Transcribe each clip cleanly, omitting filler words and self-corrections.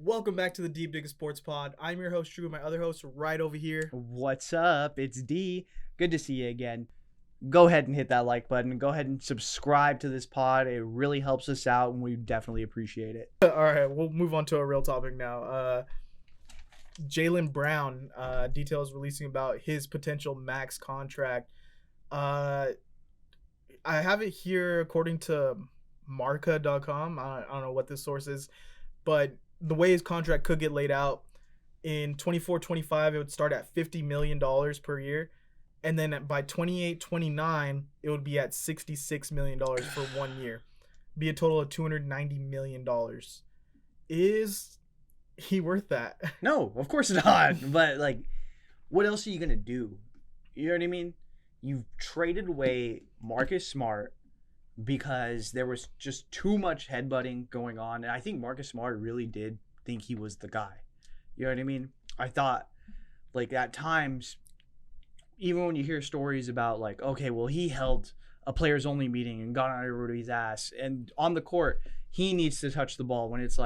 Welcome back to the Deep Dig Sports Pod. I'm your host, Drew, my other host right over here. What's up? It's D. Good to see you again. Go ahead and hit that like button. Go ahead and subscribe to this pod. It really helps us out, and we definitely appreciate it. All right, we'll move on to a real topic now. Jaylen Brown, details releasing about his potential max contract. I have it here according to Marca.com. I don't know what this source is, but the way his contract could get laid out in 24-25, it would start at $50 million per year. And then by 28-29, it would be at $66 million for 1 year. Be a total of $290 million. Is he worth that? No, of course not. But, what else are you going to do? You know what I mean? You've traded away Marcus Smart because there was just too much headbutting going on. And I think Marcus Smart really did think he was the guy. You know what I mean? I thought, at times, even when you hear stories about, okay, well, he held a players only meeting and got on everybody's ass. And on the court, he needs to touch the ball when it's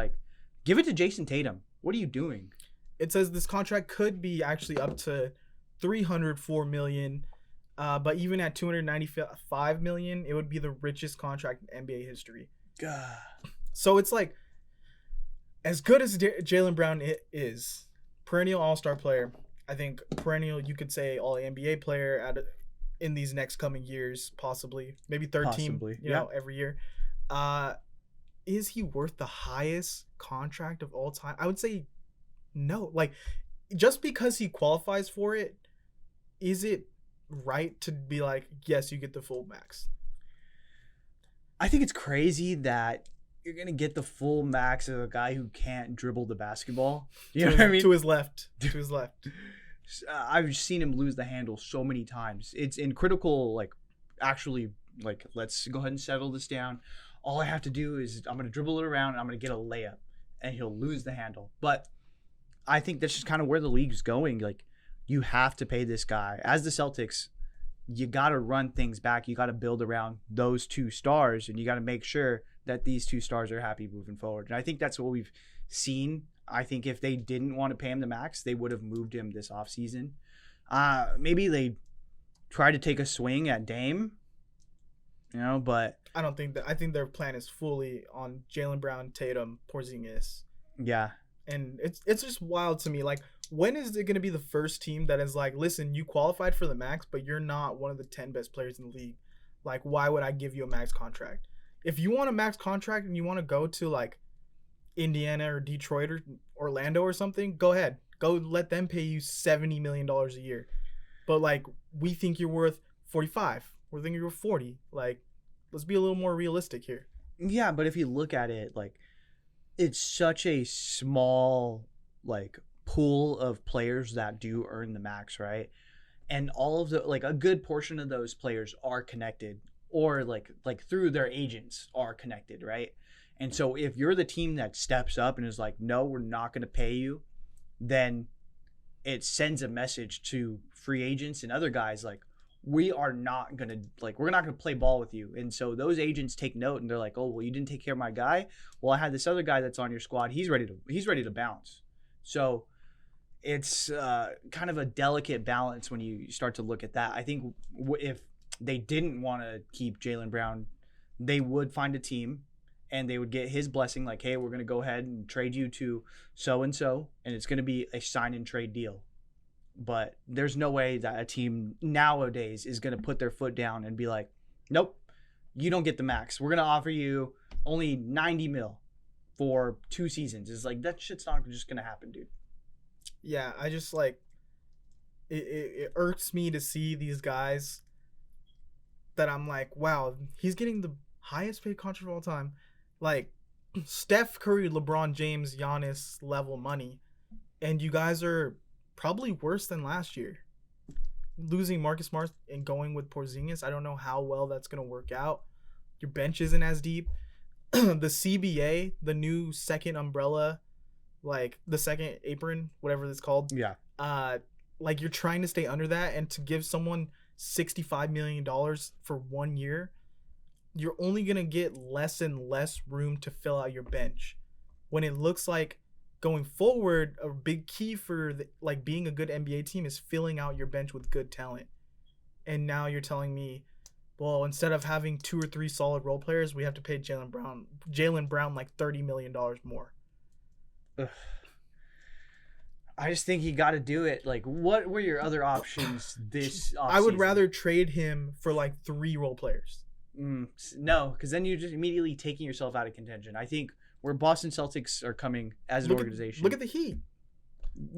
give it to Jason Tatum. What are you doing? It says this contract could be actually up to $304 million. But even at $295 million, it would be the richest contract in NBA history. God. So it's as good as Jaylen Brown is, perennial all-star player. I think perennial, you could say all NBA player in these next coming years, possibly maybe third team, every year. Is he worth the highest contract of all time? I would say no. Just because he qualifies for it, is it right to be yes, you get the full max? I think it's crazy that you're going to get the full max of a guy who can't dribble the basketball. You know what I mean? To his left. I've seen him lose the handle so many times. It's in critical, let's go ahead and settle this down. All I have to do is I'm going to dribble it around and I'm going to get a layup and he'll lose the handle. But I think that's just kind of where the league's going. You have to pay this guy. As the Celtics, you got to run things back. You got to build around those two stars, and you got to make sure that these two stars are happy moving forward. And I think that's what we've seen. I think if they didn't want to pay him the max, they would have moved him this offseason. Maybe they tried to take a swing at Dame, but I don't think that. I think their plan is fully on Jaylen Brown, Tatum, Porzingis. Yeah. And it's just wild to me. When is it going to be the first team that is listen, you qualified for the max, but you're not one of the 10 best players in the league. Why would I give you a max contract? If you want a max contract and you want to go to Indiana or Detroit or Orlando or something, go ahead. Go let them pay you $70 million a year. But we think you're worth 45. We're thinking you're worth 40. Let's be a little more realistic here. Yeah, but if you look at it, it's such a small pool of players that do earn the max, right? And all of the a good portion of those players are connected or through their agents are connected, right? And so if you're the team that steps up and is no, we're not going to pay you, then it sends a message to free agents and other guys we are not going to we're not going to play ball with you. And so those agents take note and they're oh, well, you didn't take care of my guy. Well, I had this other guy that's on your squad. He's ready to bounce. So it's kind of a delicate balance when you start to look at that. I think if they didn't want to keep Jaylen Brown, they would find a team and they would get his blessing hey, we're going to go ahead and trade you to so-and-so, and it's going to be a sign and trade deal. But there's no way that a team nowadays is going to put their foot down and be nope, you don't get the max. We're going to offer you only $90 million for 2 seasons. It's that shit's not just going to happen, dude. Yeah, I just it irks me to see these guys that I'm wow, he's getting the highest paid contract of all time. Steph Curry, LeBron James, Giannis level money. And you guys are probably worse than last year. Losing Marcus Smart and going with Porzingis, I don't know how well that's going to work out. Your bench isn't as deep. The CBA, the new second umbrella, the second apron, whatever it's called. Yeah. You're trying to stay under that, and to give someone $65 million for 1 year, you're only going to get less and less room to fill out your bench. When it looks like going forward, a big key for being a good NBA team is filling out your bench with good talent. And now you're telling me, well, instead of having 2 or 3 solid role players, we have to pay Jaylen Brown like $30 million more. Ugh. I just think you got to do it. Like, what were your other options this offseason? I would rather trade him for like 3 role players. No, because then you're just immediately taking yourself out of contention. I think where Boston Celtics are coming as an organization. Look at the Heat.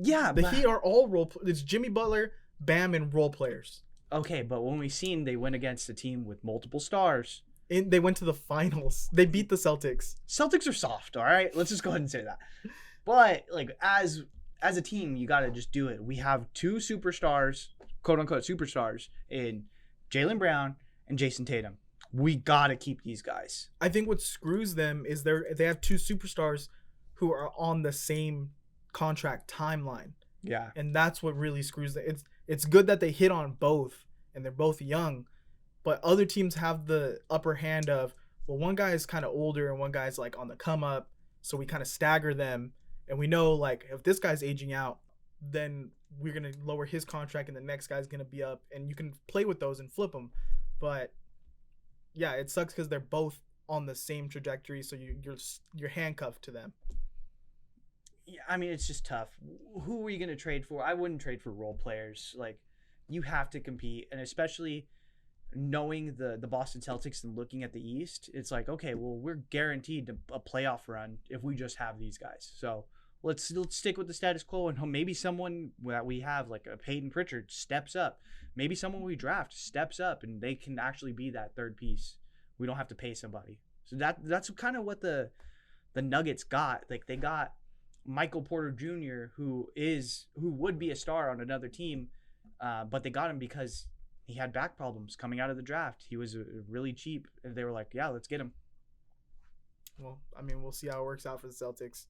Yeah. The Heat are all it's Jimmy Butler, Bam, and role players. Okay, but when we've seen they went against a team with multiple stars. They went to the finals. They beat the Celtics. Celtics are soft, all right? Let's just go ahead and say that. But, like, as a team, you got to just do it. We have 2 superstars, quote-unquote superstars, in Jaylen Brown and Jason Tatum. We got to keep these guys. I think what screws them is they have 2 superstars who are on the same contract timeline. Yeah. And that's what really screws them. It's good that they hit on both, and they're both young, but other teams have the upper hand of, well, one guy is kind of older and one guy's like on the come up, so we kind of stagger them, and we know like if this guy's aging out, then we're going to lower his contract and the next guy's going to be up, and you can play with those and flip them. But yeah, it sucks because they're both on the same trajectory, so you're handcuffed to them. Yeah, I mean, it's just tough. Who are you going to trade for? I wouldn't trade for role players. Like, you have to compete, and especially knowing the Boston Celtics and looking at the East, it's like, okay, well, we're guaranteed a playoff run if we just have these guys. So let's stick with the status quo, and maybe someone that we have, like a Peyton Pritchard, steps up. Maybe someone we draft steps up, and they can actually be that third piece. We don't have to pay somebody. So that's kind of what the Nuggets got. Like, they got Michael Porter Jr., who would be a star on another team, but they got him because he had back problems coming out of the draft. He was really cheap, and they were like, yeah, let's get him. Well, I mean, we'll see how it works out for the Celtics.